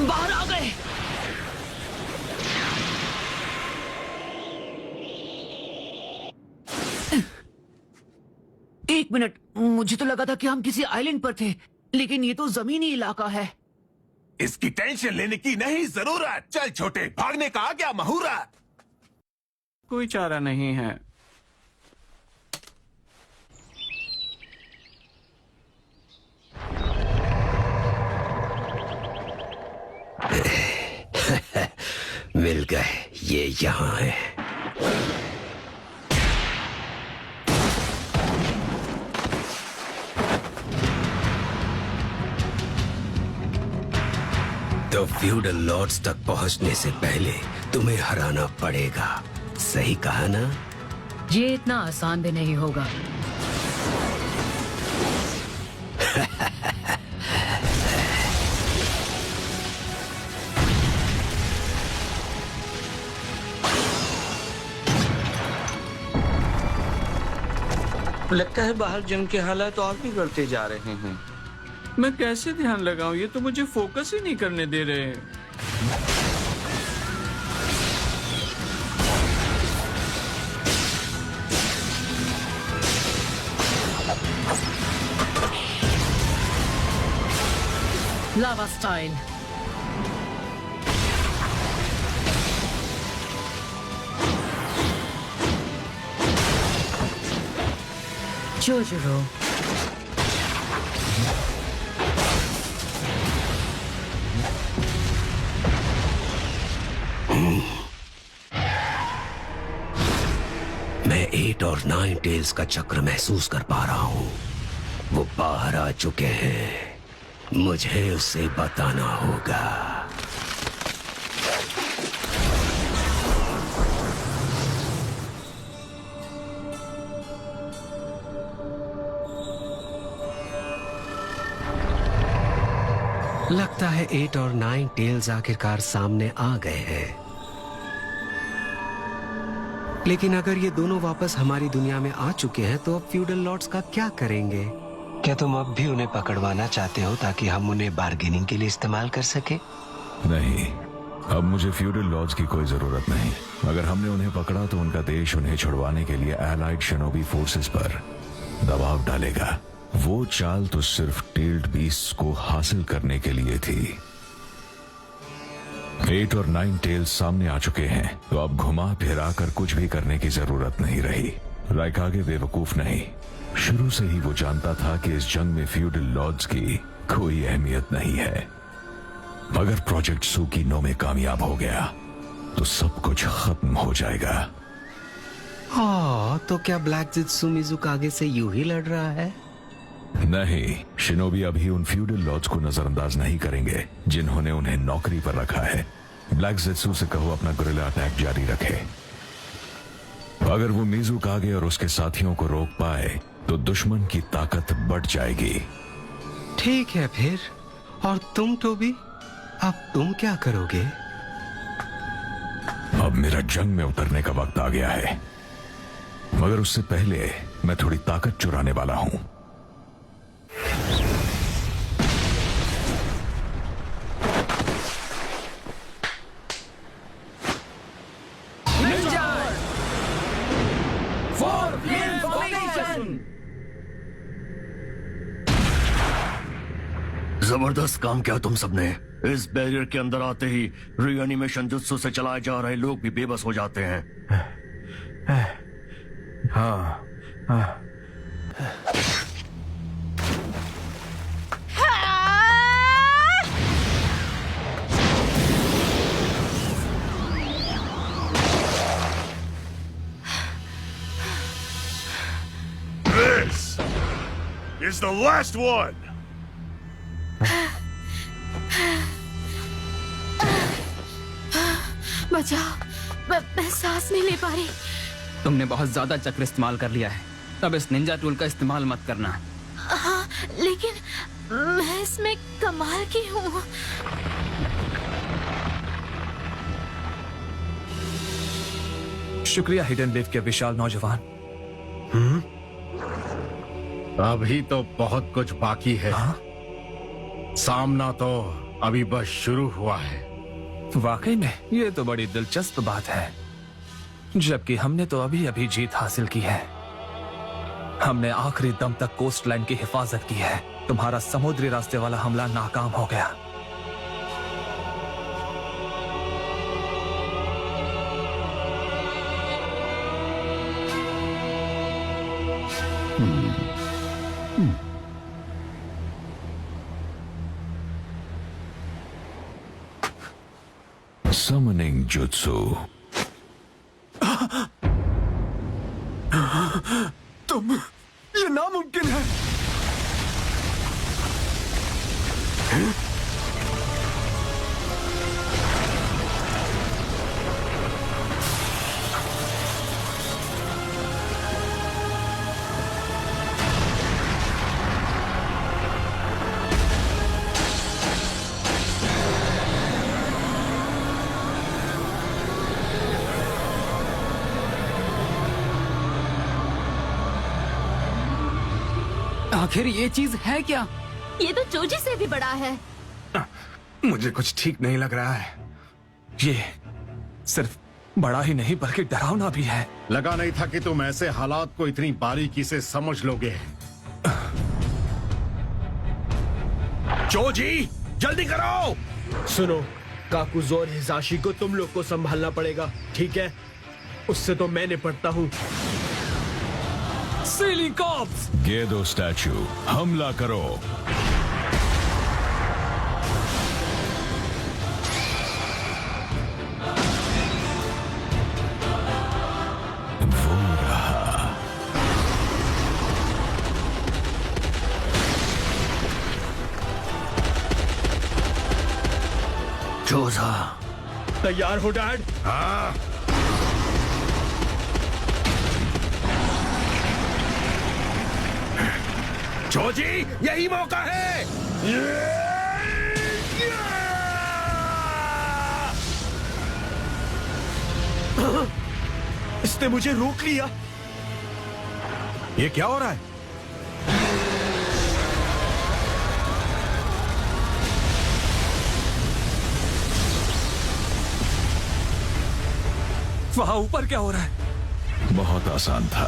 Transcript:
हम बाहर आ गए। एक मिनट, मुझे तो लगा था कि हम किसी आइलैंड पर थे, लेकिन ये तो जमीनी इलाका है। इसकी टेंशन लेने की नहीं जरूरत। चल छोटे, भागने का आ गया मुहूर्त। कोई चारा नहीं है। मिल गए, ये यहाँ है। तो फ्यूडल लॉर्ड्स तक पहुंचने से पहले तुम्हें हराना पड़ेगा। सही कहा ना? ये इतना आसान भी नहीं होगा। लगता है बाहर जंग के हालात और भी बढ़ते जा रहे हैं। मैं कैसे ध्यान लगाऊं? ये तो मुझे फोकस ही नहीं करने दे रहे। लावा स्टाइल। जोजोरो। मैं 8 और 9 टेल्स का चक्र महसूस कर पा रहा हूँ। वो बाहर आ चुके हैं। मुझे उसे बताना होगा। लगता है 8 और 9 टेल्स आखिरकार सामने आ गए हैं। लेकिन अगर ये दोनों वापस हमारी दुनिया में आ चुके हैं तो अब फ्यूडल लॉर्ड्स का क्या करेंगे? क्या तुम अब भी उन्हें पकड़वाना चाहते हो ताकि हम उन्हें बार्गेनिंग के लिए इस्तेमाल कर सके? नहीं, अब मुझे फ्यूडल लॉर्ड्स की कोई जरूरत नहीं। अगर हमने उन्हें पकड़ा तो उनका देश उन्हें छुड़वाने के लिए एलाइड शिनोबी फोर्सेस पर दबाव डालेगा। वो चाल तो सिर्फ टेल्ड बीस्ट को हासिल करने के लिए थी। 8 और 9 टेल्स सामने आ चुके हैं, तो अब घुमा फिरा कर कुछ भी करने की जरूरत नहीं रही। राइकागे बेवकूफ नहीं। शुरू से ही वो जानता था कि इस जंग में फ्यूडल लॉर्ड्स की कोई अहमियत नहीं है। अगर प्रोजेक्ट सुकीनो में कामयाब हो गया तो सब कुछ खत्म हो जाएगा। हाँ, तो क्या ब्लैक जित्सु मिजुकागे से यूं ही लड़ रहा है? नहीं, शिनोबी अभी उन फ्यूडल लॉर्ड्स को नजरअंदाज नहीं करेंगे जिन्होंने उन्हें नौकरी पर रखा है। ब्लैक जित्सु से कहो अपना गुरिल्ला अटैक जारी रखे। अगर वो मिजुकागे और उसके साथियों को रोक पाए तो दुश्मन की ताकत बढ़ जाएगी। ठीक है फिर। और तुम टोबी, अब तुम क्या करोगे? अब मेरा जंग में उतरने का वक्त आ गया है, मगर उससे पहले मैं थोड़ी ताकत चुराने वाला हूं। जबरदस्त काम किया तुम सबने। इस बैरियर के अंदर आते ही रीएनिमेशन जुत्सु से चलाए जा रहे लोग भी बेबस हो जाते हैं। हाँ, This is the last one. बचाओ, मैं सांस नहीं ले पा रही। तुमने बहुत ज्यादा चक्र इस्तेमाल कर लिया है। अब इस निंजा टूल का इस्तेमाल मत करना। हाँ, लेकिन मैं इसमें कमाल की हूँ। शुक्रिया हिडन वेव के विशाल नौजवान। अभी तो बहुत कुछ बाकी है। हाँ? सामना तो अभी बस शुरू हुआ है। वाकई में ये तो बड़ी दिलचस्प बात है, जबकि हमने तो अभी अभी जीत हासिल की है। हमने आखिरी दम तक कोस्ट लाइन की हिफाजत की है। तुम्हारा समुद्री रास्ते वाला हमला नाकाम हो गया। Summoning Jutsu. तुम, ये नामुमकिन है। आखिर ये चीज है क्या? ये तो चोजी से भी बड़ा है। मुझे कुछ ठीक नहीं लग रहा है। ये सिर्फ बड़ा ही नहीं बल्कि डरावना भी है। लगा नहीं था कि तुम ऐसे हालात को इतनी बारीकी से समझ लोगे। चोजी, जल्दी करो। सुनो, काकुजो और हिजाशी को तुम लोग को संभालना पड़ेगा, ठीक है? उससे तो मैं निपटता हूँ। सीली कॉप्स! गेदो स्टैचू, हमला करो। वो रहा। जोजा, तैयार हो डैड? हाँ। चोजी, यही मौका है। इसने मुझे रोक लिया। ये क्या हो रहा है? वहां ऊपर क्या हो रहा है? बहुत आसान था।